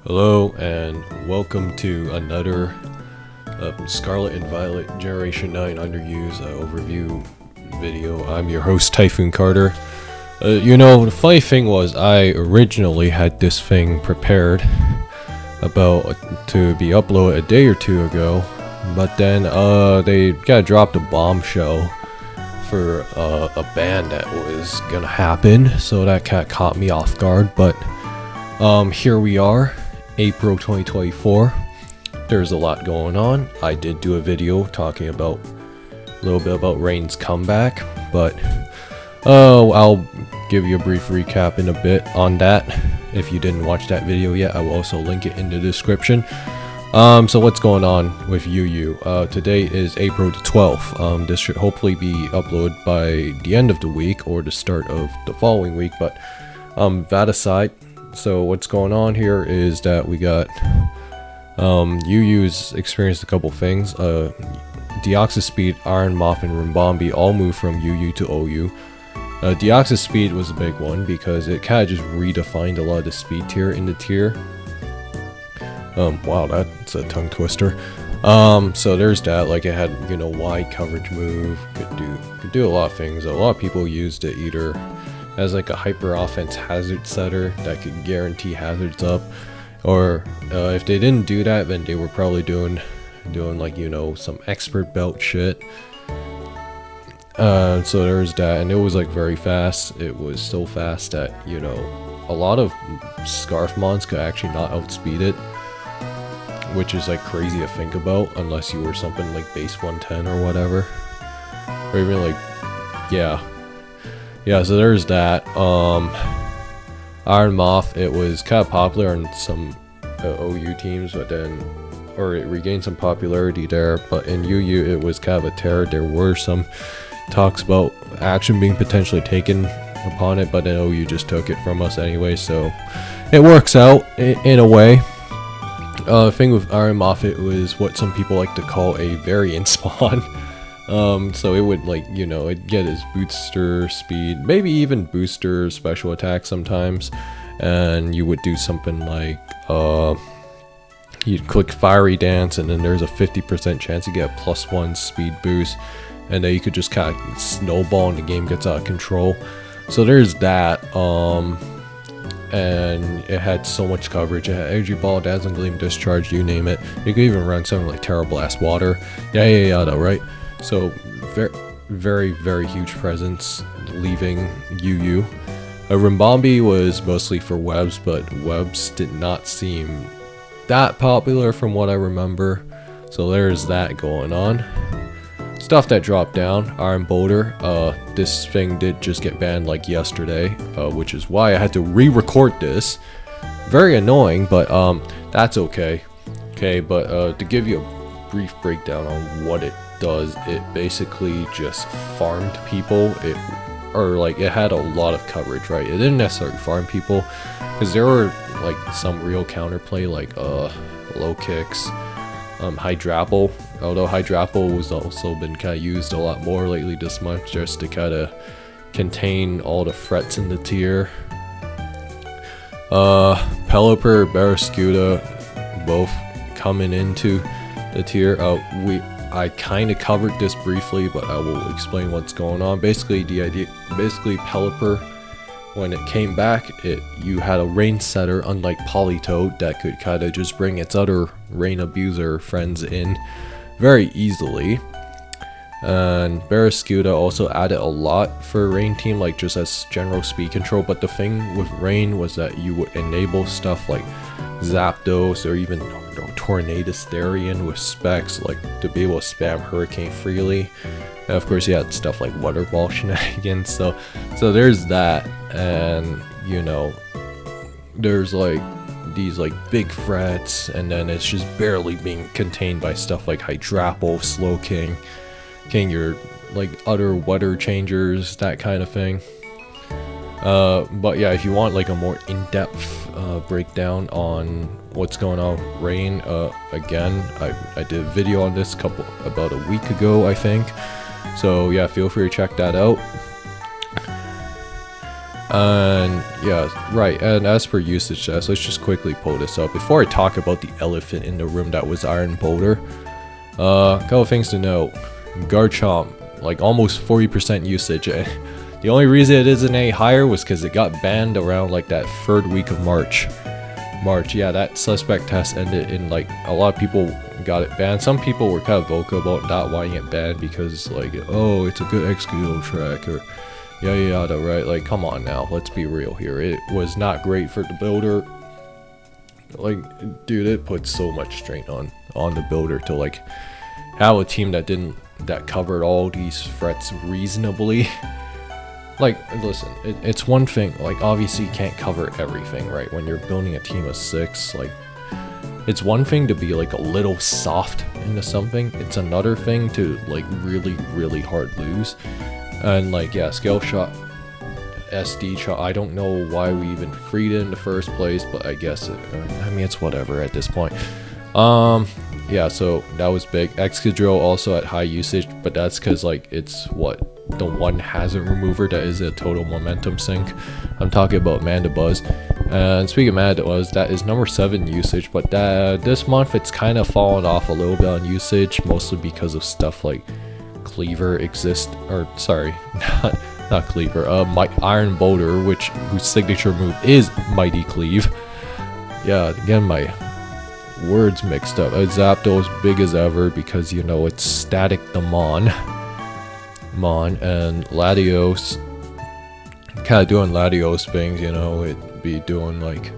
Hello and welcome to another Scarlet and Violet Generation 9 Underused overview video. I'm your host Typhoon Carter. The funny thing was I originally had this thing prepared about to be uploaded a day or two ago, but then they got dropped a bombshell for a ban that was gonna happen, so that caught me off guard. But here we are, April 2024. There's a lot going on. I did do a video talking about a little bit about Rain's comeback, but I'll give you a brief recap in a bit on that. If you didn't watch that video yet, I will also link it in the description. So what's going on with YuYu? Today is April the 12th. This should hopefully be uploaded by the end of the week or the start of the following week, but that aside, so what's going on here is that we got YuYu's experienced a couple things. Deoxys Speed, Iron Moth, and Rimbombi all moved from YuYu to OU. Deoxys Speed was a big one because it kind of just redefined a lot of the speed tier in the tier. Wow, that's a tongue twister. So there's that. Like, it had, wide coverage move, could do a lot of things. A lot of people used it either as like a hyper offense hazard setter that could guarantee hazards up, or if they didn't do that, then they were probably doing like some expert belt shit. So there's that, and it was like very fast. It was so fast that a lot of Scarf mons could actually not outspeed it, which is like crazy to think about unless you were something like base 110 or whatever, or even like yeah, so there's that. Iron Moth, it was kind of popular on some OU teams, but then, or it regained some popularity there, but in UU it was kind of a terror. There were some talks about action being potentially taken upon it, but then OU just took it from us anyway, so it works out in a way. The thing with Iron Moth, it was what some people like to call a variant spawn. So it would it'd get his booster speed, maybe even booster special attack sometimes, and you would do something like you'd click Fiery Dance, and then there's a 50% chance you get a +1 speed boost, and then you could just kind of snowball and the game gets out of control. So there's that. And it had so much coverage. It had Energy Ball, Dazzling Gleam, Discharge, you name it. You could even run something like Terrible Ass Water, yada, right? So very, very huge presence leaving UU. Rimbombi was mostly for webs, but webs did not seem that popular from what I remember. So there's that going on. Stuff that dropped down, Iron Boulder. This thing did just get banned like yesterday, which is why I had to re-record this. Very annoying, but that's okay. But to give you a brief breakdown on what it does, it basically just farmed people. It had a lot of coverage, right? It didn't necessarily farm people, because there were like some real counterplay, like low kicks, Hydrapple. Although Hydrapple was also been kind of used a lot more lately this month, just to kind of contain all the threats in the tier. Pelipper, Barraskewda, both coming into the tier. I kind of covered this briefly, but I will explain what's going on. Basically, Pelipper, when it came back, you had a Rain setter, unlike Politoed, that could kind of just bring its other Rain abuser friends in very easily. And Barraskewda also added a lot for Rain team, like just as general speed control. But the thing with Rain was that you would enable stuff like Zapdos or even Tornadus Therian with specs, like to be able to spam Hurricane freely. And of course you had stuff like Water Ball shenanigans, so there's that. And there's like these like big threats, and then it's just barely being contained by stuff like Hydrapple, Slowking, your like other weather changers, that kind of thing. But yeah, if you want like a more in-depth breakdown on what's going on with Rain, again, I did a video on this about a week ago, I think. So yeah, feel free to check that out. And yeah, right. And as for usage tests, let's just quickly pull this up before I talk about the elephant in the room that was Iron Boulder. Couple things to note. Garchomp, like almost 40% usage. The only reason it isn't any higher was because it got banned around like that third week of March. Yeah, that suspect test ended in like a lot of people got it banned. Some people were kind of vocal about not wanting it banned because like, oh, it's a good Excadrill track or yada yada, right? Like, come on now, let's be real here. It was not great for the builder. Like, dude, it put so much strain on the builder to like have a team that covered all these threats reasonably. Like, listen, it's one thing, like, obviously you can't cover everything, right? When you're building a team of 6, like, it's one thing to be, like, a little soft into something. It's another thing to, like, really, really hard lose. And, like, yeah, Scale Shot, SD Shot, I don't know why we even freed it in the first place, but I guess I mean, it's whatever at this point. Yeah, so that was big. Excadrill also at high usage, but that's because, like, it's what? The one hazard remover that is a total momentum sink. I'm talking about Mandibuzz. And speaking of Mandibuzz, that is number 7 usage, but this month it's kind of fallen off a little bit on usage, mostly because of stuff like Cleaver not Cleaver, Iron Boulder, whose signature move is Mighty Cleave. Yeah, again, my words mixed up. Zapdos big as ever because, you know, it's static the Mon, and Latios kind of doing Latios things, you know. It'd be doing like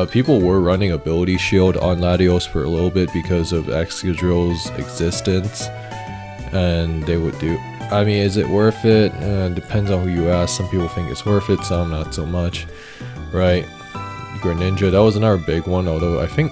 people were running ability shield on Latios for a little bit because of Excadrill's existence, and they would do, I mean, is it worth it? Depends on who you ask. Some people think it's worth it, some not so much, right? Greninja, that was another big one, although I think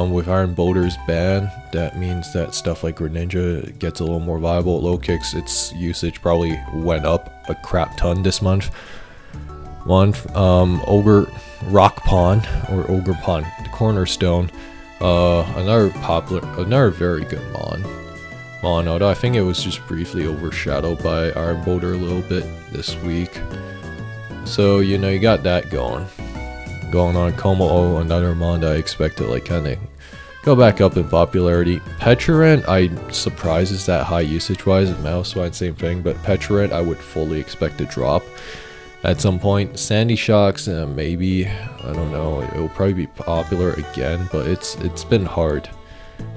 with Iron Boulder's ban, that means that stuff like Greninja gets a little more viable. Low kicks, its usage probably went up a crap ton this month. Ogre Rock Pond, or Ogre Pond, the Cornerstone, another very good Mon, although I think it was just briefly overshadowed by Iron Boulder a little bit this week. So, you know, you got that going on. Como, another Mon that I expect to like kind of go back up in popularity. Petrarent, I'm surprised it's that high usage wise. Mousewine, same thing, but Petrarent I would fully expect to drop at some point. Sandy Shocks, maybe, I don't know, it will probably be popular again, but it's been hard.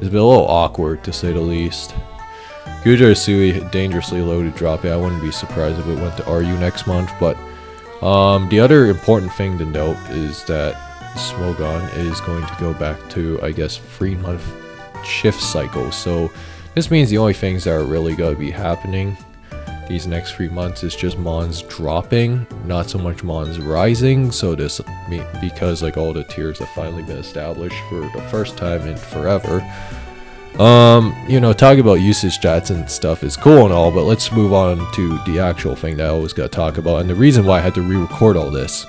It's been a little awkward to say the least. Gujarasui, dangerously low to drop. I wouldn't be surprised if it went to RU next month, but the other important thing to note is that Smogon is going to go back to, I guess, 3-month shift cycle. So this means the only things that are really going to be happening these next 3 months is just Mons dropping, not so much Mons rising. So this, because like all the tiers have finally been established for the first time in forever. You know, talking about usage stats and stuff is cool and all, but let's move on to the actual thing that I always got to talk about, and the reason why I had to re-record all this.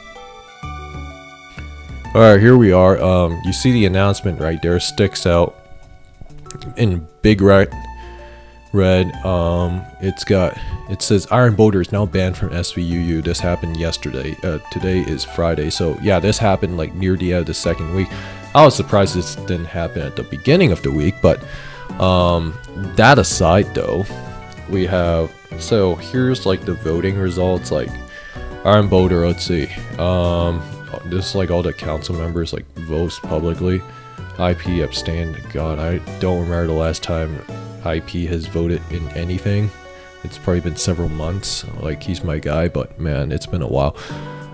Alright, here we are. You see the announcement right there, sticks out in big red. It says Iron Boulder is now banned from SVUU. This happened yesterday. Today is Friday, so yeah, this happened like near the end of the second week. I was surprised this didn't happen at the beginning of the week, but that aside though, we have, so here's like the voting results. Like Iron Boulder, let's see, this is like all the council members like votes publicly. IP abstained. God, I don't remember the last time IP has voted in anything. It's probably been several months. Like, he's my guy, but man, it's been a while.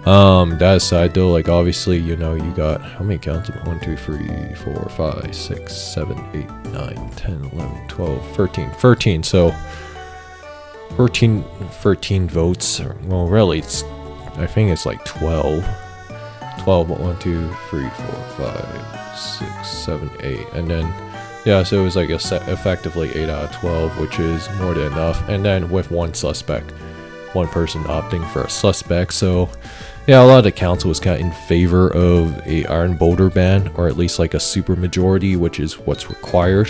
That aside though, like obviously, you know, you got how many counts? 1, 2, 3, 4, 5, 6, 7, 8, 9, 10, 11, 12, 13. So 13 votes. Well, really, I think it's like 12. 1, 2, 3, 4, 5, 6, 7, 8, and then yeah, so it was like effectively 8 out of 12, which is more than enough. And then with one person opting for a suspect. So yeah, a lot of the council was kind of in favor of a Iron Boulder ban, or at least like a super majority, which is what's required.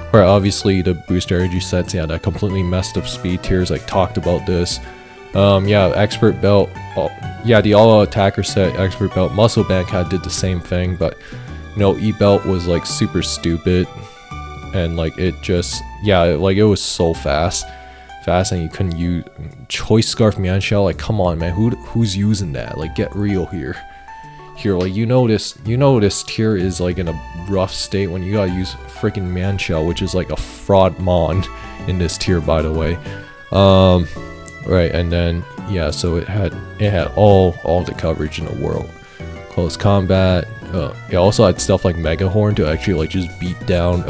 Where obviously the boost energy sets, yeah, that completely messed up speed tiers. Like talked about this. Yeah, expert belt. Yeah, the all attacker set, expert belt, muscle band kind of did the same thing, but you know, E belt was like super stupid, and like it just, yeah, like it was so fast, and you couldn't use choice scarf man shell. Like, come on, man, who's using that? Like, get real here. Like, you know this tier is like in a rough state when you gotta use freaking man shell, which is like a fraud mon in this tier, by the way. Right, and then yeah, so it had all the coverage in the world. Close combat. It also had stuff like Mega Horn to actually like just beat down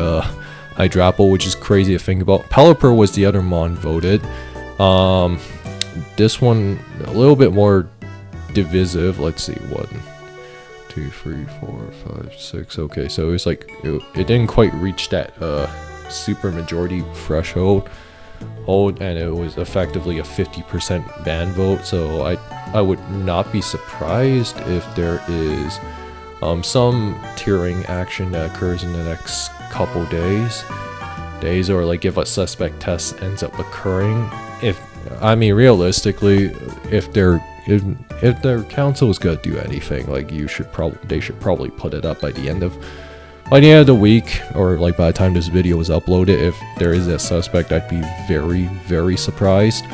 Hydrapple, which is crazy to think about. Pelipper was the other mon voted. This one a little bit more divisive. Let's see, 1, 2, 3, 4, 5, 6. Okay, so it was like it didn't quite reach that super majority threshold. And it was effectively a 50% ban vote, so I would not be surprised if there is some tiering action that occurs in the next couple days, or like if a suspect test ends up occurring. I mean realistically, if their council is gonna do anything, like they should probably put it up by the end of the week, or like by the time this video is uploaded. If there is a suspect, I'd be very, very surprised,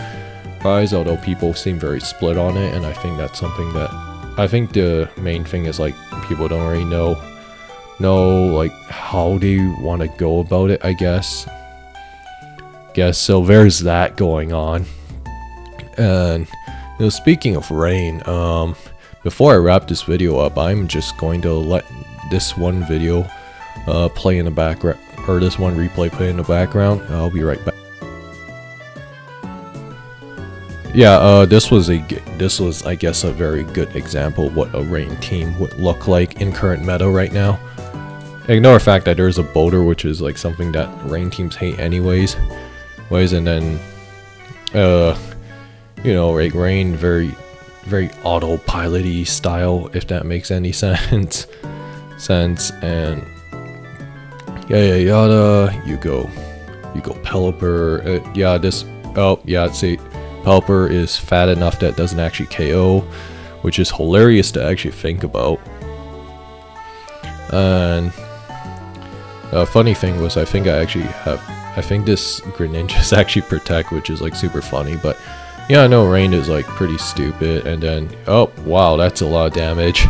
although people seem very split on it, and I think that's something that, I think the main thing is like people don't really know like how they want to go about it, I guess. So there's that going on. And you know, speaking of rain, before I wrap this video up, I'm just going to let this one video play in the background, or this one replay play in the background. I'll be right back. Yeah, this was I guess a very good example of what a rain team would look like in current meta right now. Ignore the fact that there's a Boulder, which is like something that rain teams hate anyways. And then you know, like rain, very autopilot-y style, if that makes any sense. And yada, you go Pelipper. See, Pelipper is fat enough that it doesn't actually KO, which is hilarious to actually think about. And funny thing was, I think this Greninja's actually Protect, which is like super funny, but yeah, I know rain is like pretty stupid. And then, oh wow, that's a lot of damage.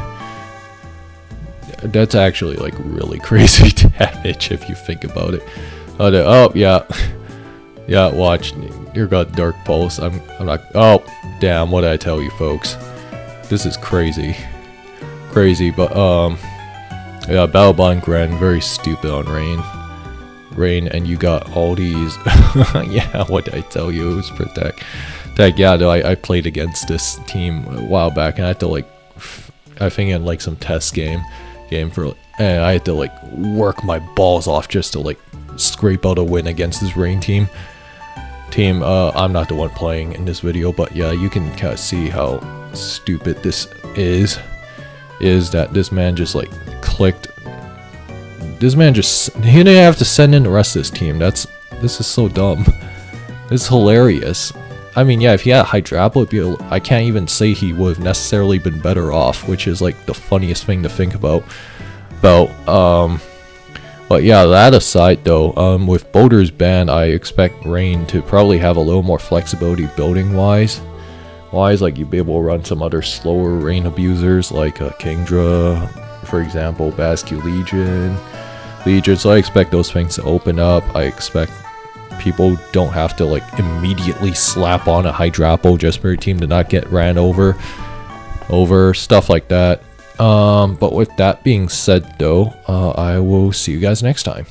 That's actually like really crazy damage if you think about it. Yeah, watch, you got Dark Pulse. I'm not, oh damn, what did I tell you folks? This is crazy, but yeah, Battle Bond Grand, very stupid on rain, and you got all these yeah, what did I tell you? It was Protect. Yeah, no, I played against this team a while back, and I had to like, I think in like some test game for, and I had to like work my balls off just to like scrape out a win against this rain team. I'm not the one playing in this video, but yeah, you can kind of see how stupid this is that this man just like clicked. This man just, he didn't have to send in the rest of his team. This is so dumb. It's hilarious. I mean, yeah, if he had Hydrapple, I can't even say he would have necessarily been better off, which is like the funniest thing to think about. But yeah, that aside though, with Boulder's ban, I expect Rain to probably have a little more flexibility building wise. Like you'd be able to run some other slower Rain abusers like Kingdra, for example, Basque Legion. So I expect those things to open up. I expect people don't have to like immediately slap on a Hydrapple just for your team to not get ran over stuff like that. But with that being said though, I will see you guys next time.